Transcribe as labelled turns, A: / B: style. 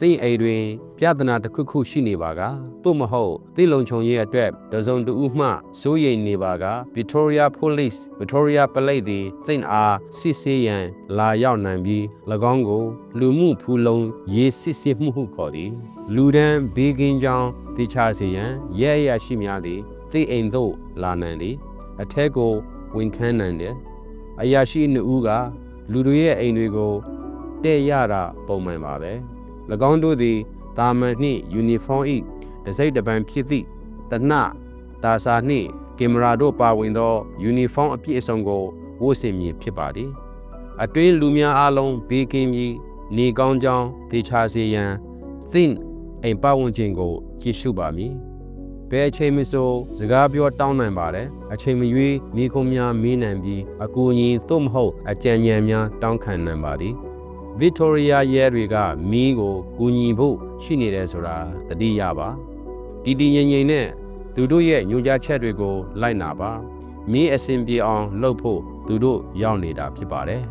A: စိတ်အိမ်တွင်ပြဿနာတစ်ခုခုရှိနေပါကသို့မဟုတ်သိလုံခြုံရေးအတွက်တစုံတဦးမှစိုးရိမ်နေပါက Victoria Police Victoria Police သည်စိတ်အားစစ်ဆေးရန်လာရောက်နိုင်ပြီး၎င်းကိုလူမှုဖူလုံရေးစစ်ဆေးမှုဟုခေါ်သည်လူဒန်းဘေးကင်းကြောင်းသိချစေရန်ရဲအရာရှိများသည်သိအိမ်သို့လာနိုင်သည်အထက်ကိုဝန်ခံနိုင်တယ်အရာရှိနှစ်ဦးကလူတွေရဲ့အိမ်တွေကိုတဲ့ရတာပုံမှန်ပါပဲ၎င်းတို့သည်တာမန်နှင့်ယူနီဖောင်း၏တစိမ့်တပံဖြစ်သည့်တနတာစာနှင့်ကင်မရာတို့ပါဝင်သောယူနီဖောင်းအပြည့်အစုံကိုဝတ်ဆင်မည်ဖြစ်ပါသည်အတွင်းလူများအားလုံးဘေးကင်းပြီးနေကောင်းကြောင်းသေချာစေရန်သင်အိမ်ပတ်ဝန်းကျင်ကိုကြည့်ရှုပါမည်ဘယ်အချိန်မဆိုစကားပြောတောင်းနိုင်ပါတယ်အချိန်မရွေးမိခုံးများမေးနိုင်ပြီးအကူအညီသို့မဟုတ်အကြံဉာဏ်များတောင်းခံနိုင်ပါသည်ဗစ်တိုးရီးယားရဲတွေကမီးကိုကူညီဖို့ရှိနေတယ်ဆိုတာသတိရပါတည်တည်ငြိမ်ငြိမ်နဲ့သူတို့ရဲ့ညွှန်ကြားချက်တွေကိုလိုက်နာပါမီးအဆင်ပြေအောင်လုပ်ဖို့သူတို့ရောက်နေတာဖြစ်ပါတယ်